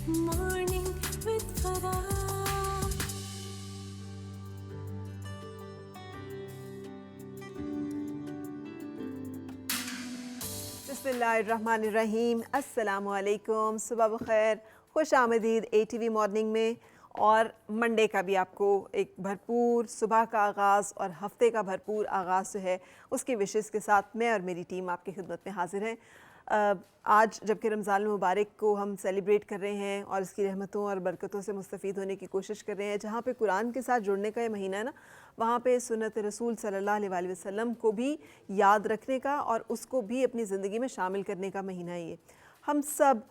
Morning with Farah. बिस्मिल्लाहिर्रहमानिर्रहीम। अस्सलामु अलैकुम, सुबह बखैर, खुश आमदीद ATV मॉर्निंग में। और मंडे का भी आपको एक भरपूर सुबह का आगाज़ और हफ्ते का भरपूर आगाज़ जो है उसकी विशेज़ के साथ मैं और मेरी टीम आपकी खिदमत में हाजिर हैं। आज जबकि रमज़ान मुबारक को हम सेलिब्रेट कर रहे हैं और इसकी रहमतों और बरकतों से मुस्तफ़ीद होने की कोशिश कर रहे हैं, जहाँ पे कुरान के साथ जुड़ने का ये महीना है ना, वहाँ पे सुन्नत रसूल सल्लल्लाहु अलैहि वसल्लम को भी याद रखने का और उसको भी अपनी ज़िंदगी में शामिल करने का महीना है ये। हम सब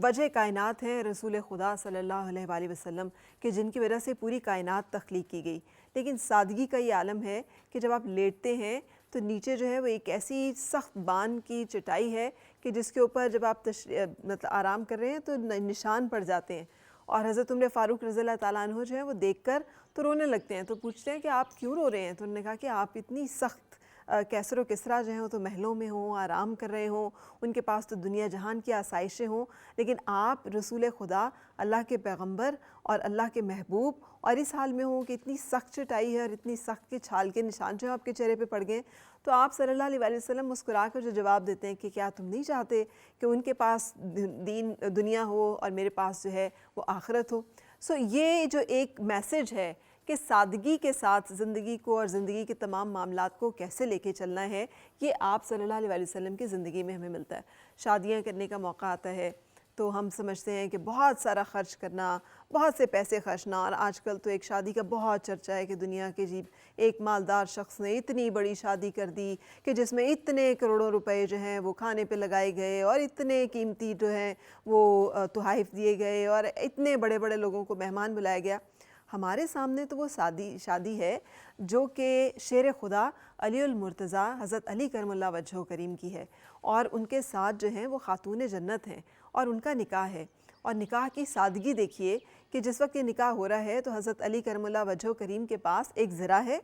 वजह कायनात हैं रसूल खुदा सल्लल्लाहु अलैहि वसल्लम कि जिनकी वजह से पूरी कायनात तख्लीक की गई। लेकिन सादगी का ये आलम है कि जब आप लेटते हैं तो नीचे जो है वो एक ऐसी सख्त बान की चटाई है कि जिसके ऊपर जब आप मतलब आराम कर रहे हैं तो निशान पड़ जाते हैं। और हज़रत उमर फ़ारूक रज़ियल्लाहु ताला अन्हु जो है वो देखकर तो रोने लगते हैं। तो पूछते हैं कि आप क्यों रो रहे हैं? तो उन्होंने कहा कि आप इतनी सख्त कैसर व किसरा जो हैं वो तो महलों में हों, आराम कर रहे हों, उनके पास तो दुनिया जहान की आसाइशें हों, लेकिन आप रसूल खुदा, अल्लाह के पैगंबर और अल्लाह के महबूब और इस हाल में हों कि इतनी सख्त चटाई है और इतनी सख्त के छाल के निशान जो है आपके चेहरे पे पड़ गए। तो आप सल्लल्लाहु अलैहि वसल्लम मुस्कुरा कर जो जवाब देते हैं कि क्या तुम नहीं चाहते कि उनके पास दीन दुनिया हो और मेरे पास जो है वो आखिरत हो। सो ये जो एक मैसेज है कि सादगी के साथ ज़िंदगी को और ज़िंदगी के तमाम मामलात को कैसे लेके चलना है, ये आप सल्लल्लाहु अलैहि वसल्लम की ज़िंदगी में हमें मिलता है। शादियां करने का मौका आता है तो हम समझते हैं कि बहुत सारा ख़र्च करना, बहुत से पैसे खर्चना, और आजकल तो एक शादी का बहुत चर्चा है कि दुनिया के जी एक मालदार शख्स ने इतनी बड़ी शादी कर दी कि जिसमें इतने करोड़ों रुपए जो हैं वो खाने पे लगाए गए और इतने कीमती जो हैं वो तोहफ़े दिए गए और इतने बड़े बड़े लोगों को मेहमान बुलाया गया। हमारे सामने तो वो शादी है जो कि शेर खुदा अलीउल मुर्तज़ा हज़रत अली करमुल्लाह वजहो करीम की है, और उनके साथ जो हैं वो खातून जन्नत हैं और उनका निकाह है। और निकाह की सादगी देखिए कि जिस वक्त ये निकाह हो रहा है तो हज़रत अली करमुल्लाह वजहो करीम के पास एक ज़रा है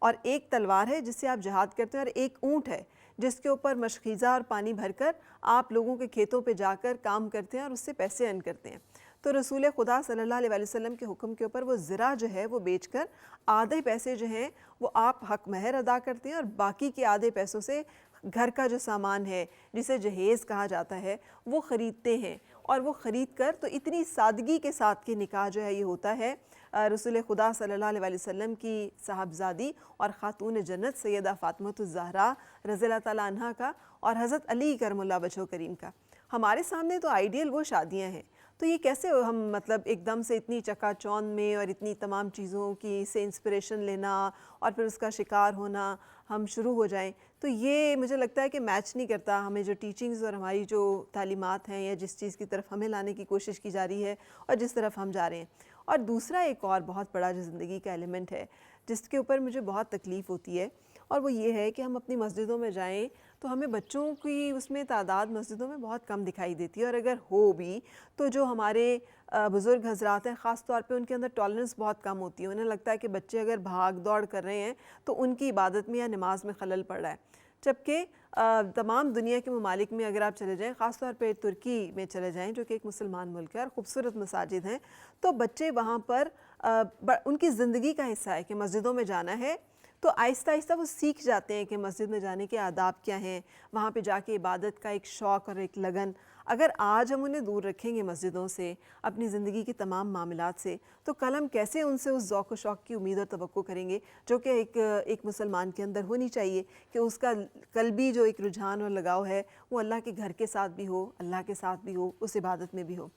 और एक तलवार है जिससे आप जहाद करते हैं, और एक ऊँट है जिसके ऊपर मशकीज़ा और पानी भरकर आप लोगों के खेतों पे जाकर काम करते हैं और उससे पैसे अर्न करते हैं। तो रसूल खुदा सल्लल्लाहु अलैहि वसल्लम के हुक्म के ऊपर वो ज़रा जो है वो बेचकर आधे पैसे जो हैं वो आप हक महर अदा करते हैं और बाकी के आधे पैसों से घर का जो सामान है जिसे जहेज़ कहा जाता है वो ख़रीदते हैं। और वो ख़रीद कर तो इतनी सादगी के साथ कि निकाह जो है ये होता है रसूल खुदा सल्लल्लाहु अलैहि वसल्लम की साहबजादी और ख़ातून जन्नत सैयदा फ़ातिमतुज़ ज़हरा रज़ियल्लाहु ताला अन्हा का और हज़रत अली करमुल्लाह वजहो करीम का। हमारे सामने तो आइडियल वो शादियाँ हैं, तो ये कैसे हम मतलब एकदम से इतनी चकाचौंध में और इतनी तमाम चीज़ों की से इंस्पिरेशन लेना और फिर उसका शिकार होना हम शुरू हो जाएं। तो ये मुझे लगता है कि मैच नहीं करता हमें जो टीचिंग्स और हमारी जो तालीमात हैं या जिस चीज़ की तरफ हमें लाने की कोशिश की जा रही है और जिस तरफ हम जा रहे हैं। और दूसरा एक और बहुत बड़ा जो ज़िंदगी का एलिमेंट है जिसके ऊपर मुझे बहुत तकलीफ़ होती है, और वो ये है कि हम अपनी मस्जिदों में जाएं तो हमें बच्चों की उसमें तादाद मस्जिदों में बहुत कम दिखाई देती है, और अगर हो भी तो जो हमारे बुज़ुर्ग हजरात हैं ख़ास तौर पे उनके अंदर टॉलरेंस बहुत कम होती है। उन्हें लगता है कि बच्चे अगर भाग दौड़ कर रहे हैं तो उनकी इबादत में या नमाज में खलल पड़ रहा है। जबकि तमाम दुनिया के ममालिक में अगर आप चले जाएँ, ख़ास तौर पे तुर्की में चले जाएँ जो कि एक मुसलमान मुल्क है और ख़ूबसूरत मसाजिद हैं, तो बच्चे वहाँ पर उनकी ज़िंदगी का हिस्सा है कि मस्जिदों में जाना है। तो आहिस्ता आहिस्ता वो सीख जाते हैं कि मस्जिद में जाने के आदाब क्या हैं, वहाँ पे जाके इबादत का एक शौक़ और एक लगन। अगर आज हम उन्हें दूर रखेंगे मस्जिदों से, अपनी ज़िंदगी के तमाम मामलात से, तो कल हम कैसे उनसे उस ज़ौक़ व शौक़ की उम्मीद और तवक्को करेंगे जो कि एक मुसलमान के अंदर होनी चाहिए कि उसका कल्बी जो एक रुझान और लगाव है वो अल्लाह के घर के साथ भी हो, अल्लाह के साथ भी हो, उस इबादत में भी हो।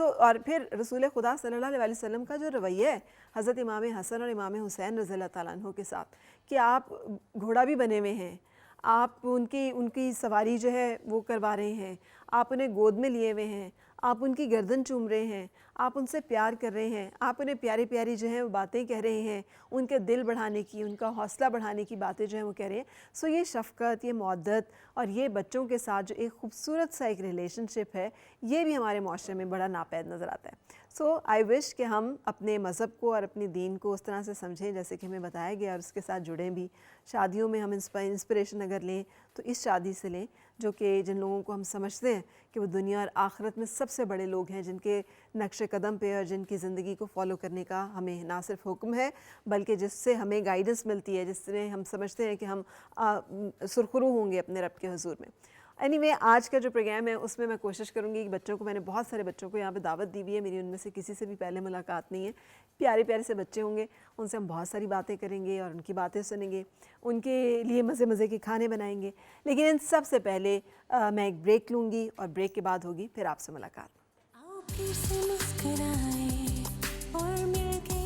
और फिर रसूल खुदा सल्लल्लाहु अलैहि वसल्लम का जो रवैया है हज़रत इमाम हसन और इमाम हुसैन रज़ियल्लाहु ताला अन्हु के साथ कि आप घोड़ा भी बने हुए हैं, आप उनकी सवारी जो है वो करवा रहे हैं, आप उन्हें गोद में लिए हुए हैं, आप उनकी गर्दन चूम रहे हैं, आप उनसे प्यार कर रहे हैं, आप उन्हें प्यारी प्यारी जो है वो बातें कह रहे हैं, उनके दिल बढ़ाने की, उनका हौसला बढ़ाने की बातें जो हैं वो कह रहे हैं। सो ये शफ़क़त, ये मौद्दत और ये बच्चों के साथ जो एक ख़ूबसूरत सा एक रिलेशनशिप है, ये भी हमारे माशरे में बड़ा नापैद नज़र आता है। सो आई विश कि हम अपने मज़हब को और अपने दीन को उस तरह से समझें जैसे कि हमें बताया गया और उसके साथ जुड़ें भी। शादियों में हम इंस्पिरेशन अगर लें तो इस शादी से लें جو کہ جن لوگوں کو ہم سمجھتے ہیں کہ وہ دنیا اور آخرت میں سب سے بڑے لوگ ہیں، جن کے نقش قدم پہ اور جن کی زندگی کو فالو کرنے کا ہمیں نہ صرف حکم ہے بلکہ جس سے ہمیں گائیڈنس ملتی ہے، جس سے ہم سمجھتے ہیں کہ ہم سرخرو ہوں گے اپنے رب کے حضور میں۔ اینی آج کا جو پروگرام ہے اس میں کوشش کروں گی کہ بچوں کو، میں نے بہت سارے بچوں کو یہاں پہ دعوت دی ہوئی ہے، میری ان میں سے کسی سے بھی پہلے ملاقات نہیں ہے، پیارے پیارے سے بچے ہوں گے، ان سے ہم بہت ساری باتیں کریں گے اور ان کی باتیں سنیں گے، ان کے لیے مزے مزے کے کھانے بنائیں گے، لیکن ان سب سے پہلے میں ایک بریک لوں گی اور بریک کے بعد ہوگی پھر آپ سے ملاقات۔ آؤ پھر سے مسکرائیں اور مل کے